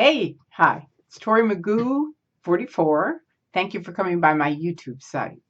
Hi, it's Tory Magoo, 44. Thank you for coming by my YouTube site.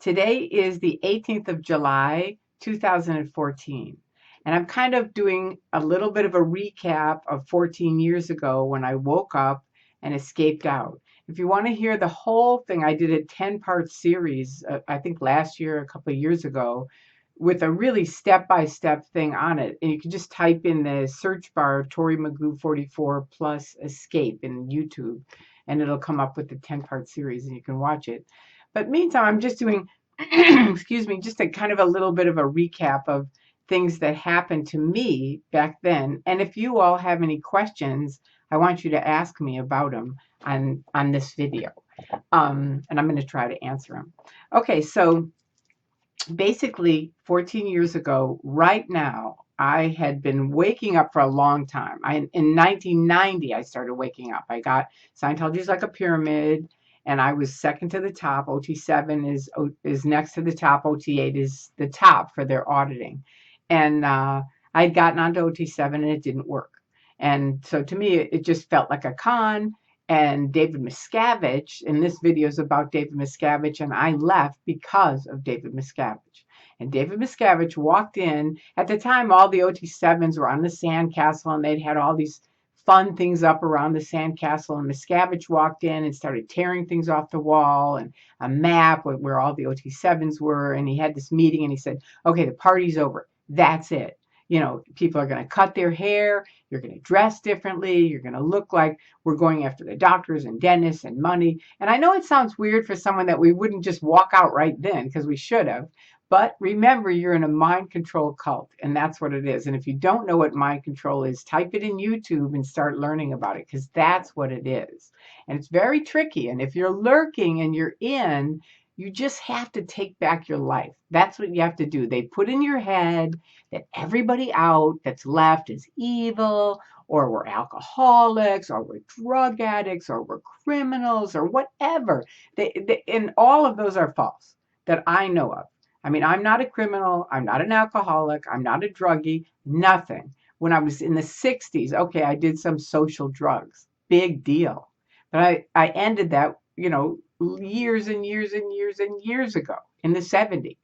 Today is the 18th of July, 2014, and I'm kind of doing a little bit of a recap of 14 years ago when I woke up and escaped out. If you want to hear the whole thing, I did a 10-part series, I think last year, a couple of years ago, with a really step-by-step thing on it. And you can just type in the search bar Tory Magoo 44 plus escape in YouTube, and it'll come up with the 10-part series and you can watch it. But meantime, I'm just doing, excuse me, just a kind of a little bit of a recap of things that happened to me back then. And if you all have any questions, I want you to ask me about them on this video. And I'm going to try to answer them. Okay, so basically 14 years ago, right now, I had been waking up for a long time. In 1990, I started waking up. I got Scientology is like a pyramid, and I was second to the top. OT7 is next to the top. OT8 is the top for their auditing. And I'd gotten onto OT7 and it didn't work. And so to me, it just felt like a con. And David Miscavige, and this video is about David Miscavige, and I left because of David Miscavige. And David Miscavige walked in. At the time, all the OT7s were on the sandcastle, and they'd had all these fun things up around the sandcastle. And Miscavige walked in and started tearing things off the wall and a map where all the OT7s were. And he had this meeting, and he said, okay, the party's over. That's it. You know, people are going to cut their hair. You're going to dress differently. You're going to look like we're going after the doctors and dentists and money. And I know it sounds weird for someone that we wouldn't just walk out right then, because we should have. But remember, you're in a mind control cult, and that's what it is. And if you don't know what mind control is, type it in YouTube and start learning about it, because that's what it is. And it's very tricky. And if you're lurking and you're in, you just have to take back your life. That's what you have to do. They put in your head that everybody out that's left is evil, or we're alcoholics, or we're drug addicts, or we're criminals, or whatever. And all of those are false that I know of. I mean, I'm not a criminal. I'm not an alcoholic. I'm not a druggie. Nothing. When I was in the 60s, okay, I did some social drugs. Big deal. But I ended that, years and years and years and years ago in the 70s.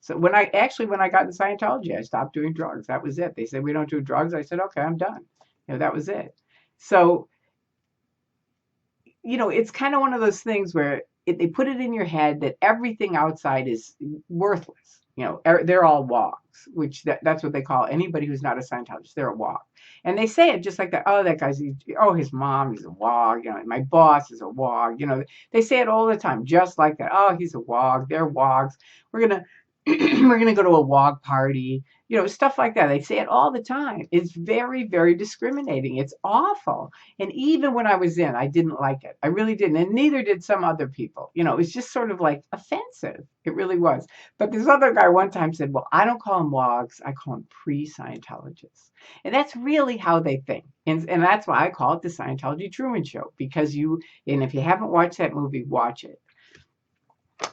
So when I got into Scientology, I stopped doing drugs. That was it. They said, we don't do drugs. I said, okay, I'm done. That was it. So, it's kind of one of those things where they put it in your head that everything outside is worthless. They're all wogs, which that's what they call anybody who's not a Scientologist. They're a wog. And they say it just like that. Oh, that guy's, his mom, he's a wog. My boss is a wog. They say it all the time, just like that. Oh, he's a wog. They're wogs. We're going to go to a wog party, stuff like that. They say it all the time. It's very, very discriminating. It's awful. And even when I was in, I didn't like it. I really didn't. And neither did some other people. It was just sort of like offensive. It really was. But this other guy one time said, well, I don't call them wogs. I call them pre-Scientologists. And that's really how they think. And that's why I call it the Scientology Truman Show, because and if you haven't watched that movie, watch it.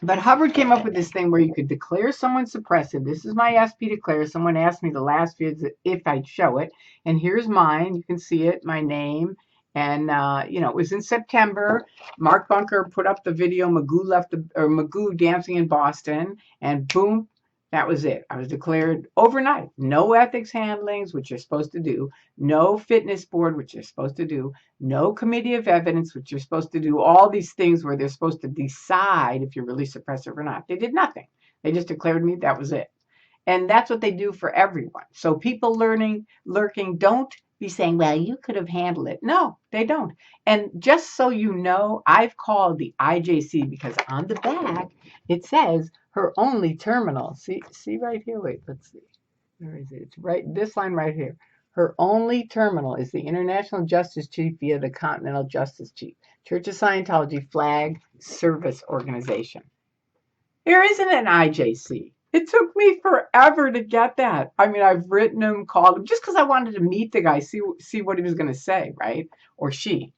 But Hubbard came up with this thing where you could declare someone suppressive. This is my SP declare. Someone asked me the last vids if I'd show it. And here's mine. You can see it, my name. And, it was in September. Mark Bunker put up the video, Magoo dancing in Boston. And boom, that was it. I was declared overnight. No ethics handlings, which you're supposed to do. No fitness board, which you're supposed to do. No committee of evidence, which you're supposed to do. All these things where they're supposed to decide if you're really suppressive or not. They did nothing. They just declared me. That was it. And that's what they do for everyone. So people lurking, don't be saying, well, you could have handled it. No, they don't. And just so you know, I've called the IJC because on the back, it says her only terminal. See right here? Wait, let's see. Where is it? It's right, this line right here. Her only terminal is the International Justice Chief via the Continental Justice Chief. Church of Scientology Flag Service Organization. There isn't an IJC. It took me forever to get that. I mean, I've written him, called him, just because I wanted to meet the guy, see what he was going to say, right? Or she.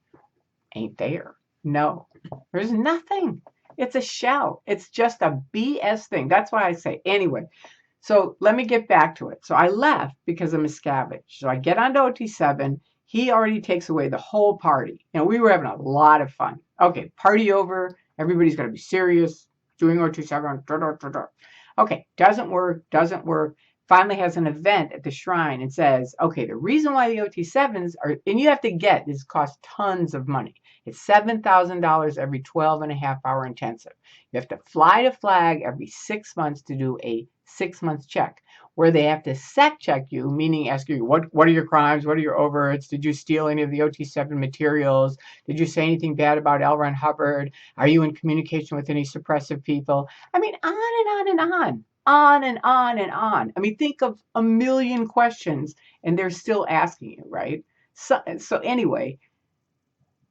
Ain't there. No. There's nothing. It's a shell. It's just a BS thing. That's why I say. Anyway, so let me get back to it. So I left because of Miscavige. So I get onto OT7. he already takes away the whole party. And we were having a lot of fun. Okay, party over. Everybody's got to be serious. Doing OT7. Okay, doesn't work. Finally has an event at the shrine and says, okay, the reason why the OT7s are, and you have to get, this costs tons of money. It's $7,000 every 12.5-hour intensive. You have to fly to flag every 6 months to do a 6-month check, where they have to sec check you, meaning ask you, what are your crimes? What are your overheads? Did you steal any of the OT7 materials? Did you say anything bad about L. Ron Hubbard? Are you in communication with any suppressive people? I mean, on and on and on. On and on and on. I mean, think of a million questions and they're still asking you, right? So anyway,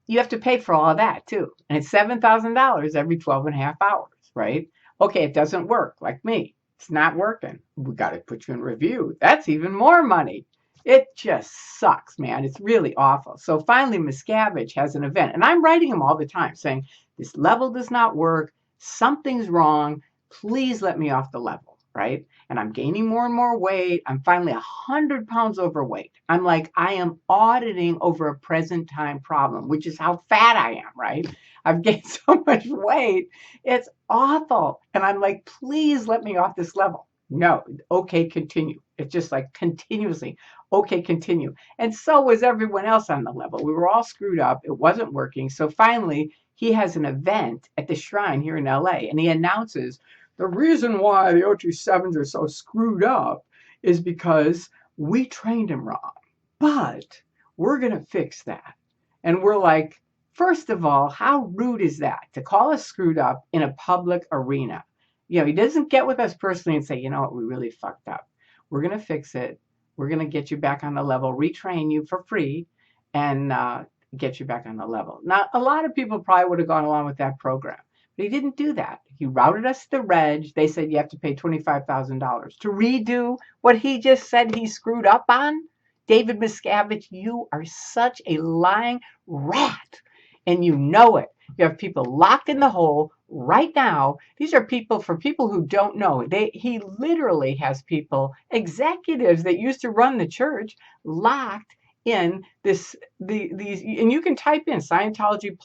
you have to pay for all of that too. And it's $7,000 every 12.5 hours, right? Okay, it doesn't work like me. It's not working. We got to put you in review. That's even more money. It just sucks, man. It's really awful. So finally, Miscavige has an event. And I'm writing him all the time saying, this level does not work. Something's wrong. Please let me off the level, right? And I'm gaining more and more weight. I'm finally 100 pounds overweight. I'm like, I am auditing over a present time problem, which is how fat I am, right? I've gained so much weight. It's awful. And I'm like, please let me off this level. No, okay, continue. It's just like continuously, okay, continue. And so was everyone else on the level. We were all screwed up. It wasn't working. So finally, he has an event at the shrine here in LA, and he announces the reason why the OT7s are so screwed up is because we trained him wrong. But we're going to fix that. And we're like, first of all, how rude is that to call us screwed up in a public arena? You know, he doesn't get with us personally and say, you know what, we really fucked up. We're going to fix it. We're going to get you back on the level, retrain you for free, and get you back on the level. Now, a lot of people probably would have gone along with that program, but he didn't do that. He routed us to the reg. They said you have to pay $25,000 to redo what he just said he screwed up on. David Miscavige, you are such a lying rat, and you know it. You have people locked in the hole right now. These are people, for people who don't know, he literally has people, executives that used to run the church, locked in these, and you can type in Scientology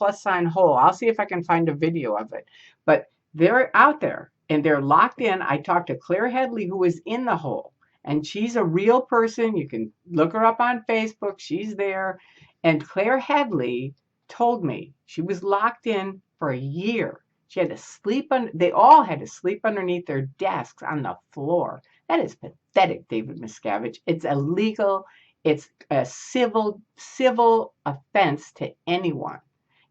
+ hole. I'll see if I can find a video of it. But they're out there and they're locked in. I talked to Claire Headley, who was in the hole, and she's a real person. You can look her up on Facebook. She's there. And Claire Headley told me she was locked in for a year. She had to sleep they all had to sleep underneath their desks on the floor. That is pathetic, David Miscavige. It's illegal. It's a civil offense to anyone.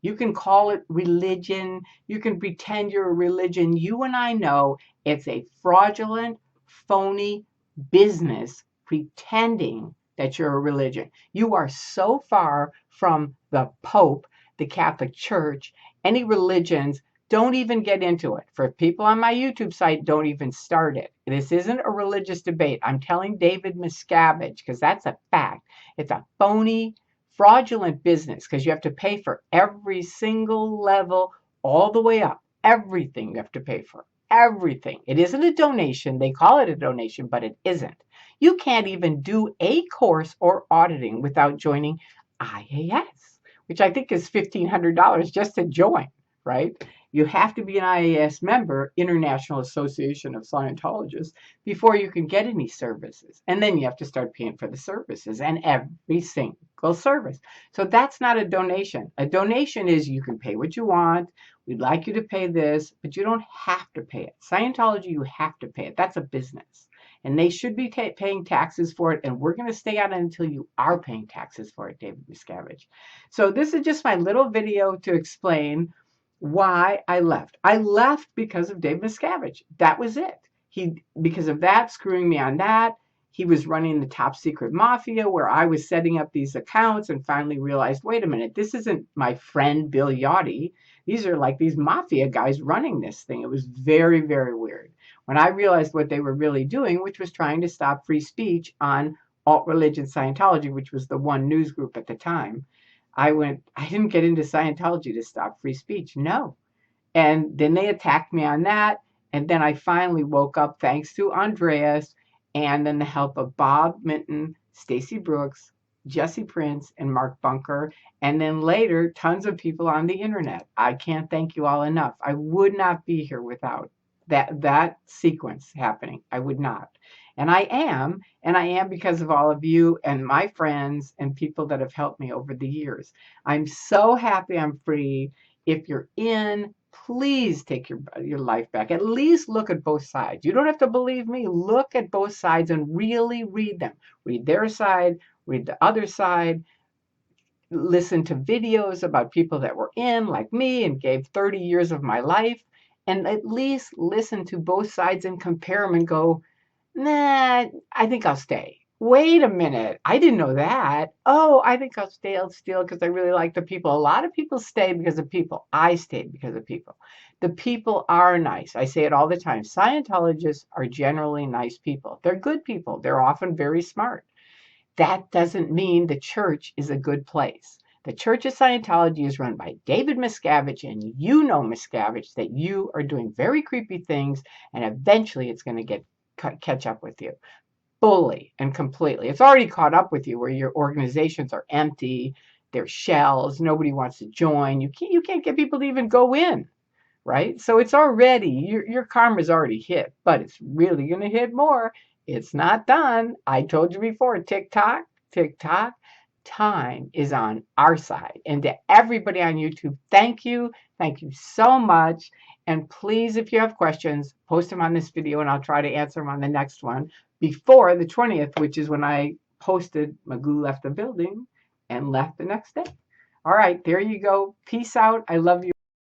You can call it religion. You can pretend you're a religion. You and I know it's a fraudulent, phony business pretending that you're a religion. You are so far from the Pope, the Catholic Church, any religions. Don't even get into it. For people on my YouTube site, don't even start it. This isn't a religious debate. I'm telling David Miscavige, because that's a fact. It's a phony, fraudulent business, because you have to pay for every single level all the way up. Everything you have to pay for. Everything. It isn't a donation. They call it a donation, but it isn't. You can't even do a course or auditing without joining IAS, which I think is $1,500 just to join, right? You have to be an IAS member, International Association of Scientologists, before you can get any services. And then you have to start paying for the services and every single service. So that's not a donation. A donation is you can pay what you want. We'd like you to pay this, but you don't have to pay it. Scientology, you have to pay it. That's a business. And they should be paying taxes for it. And we're going to stay on it until you are paying taxes for it, David Miscavige. So this is just my little video to explain why I left. I left because of David Miscavige. That was it. Because of that, screwing me on that. He was running the top secret mafia where I was setting up these accounts and finally realized, wait a minute, this isn't my friend Bill Yachty. These are like these mafia guys running this thing. It was very, very weird. When I realized what they were really doing, which was trying to stop free speech on alt-religion Scientology, which was the one news group at the time, I didn't get into Scientology to stop free speech. No. And then they attacked me on that. And then I finally woke up thanks to Andreas and then the help of Bob Minton, Stacy Brooks, Jesse Prince, and Mark Bunker, and then later, tons of people on the internet. I can't thank you all enough. I would not be here without that sequence happening. I would not. And I am because of all of you and my friends and people that have helped me over the years. I'm so happy I'm free. If you're in, please take your life back. At least look at both sides. You don't have to believe me. Look at both sides and really read them. Read their side, read the other side, listen to videos about people that were in, like me, and gave 30 years of my life, and at least listen to both sides and compare them and go, nah, I think I'll stay. Wait a minute. I didn't know that. Oh, I think I'll stay. I'll steal because I really like the people. A lot of people stay because of people. I stayed because of people. The people are nice. I say it all the time. Scientologists are generally nice people. They're good people. They're often very smart. That doesn't mean the church is a good place. The Church of Scientology is run by David Miscavige, and you know, Miscavige, that you are doing very creepy things, and eventually it's going to catch up with you fully and completely. It's already caught up with you where your organizations are empty, they're shells, nobody wants to join. You can't get people to even go in, right? So it's already, your karma's already hit, but it's really going to hit more. It's not done. I told you before, tick tock, time is on our side. And to everybody on YouTube, thank you. Thank you so much. And please, if you have questions, post them on this video and I'll try to answer them on the next one before the 20th, which is when I posted Magoo left the building and left the next day. All right, there you go. Peace out. I love you.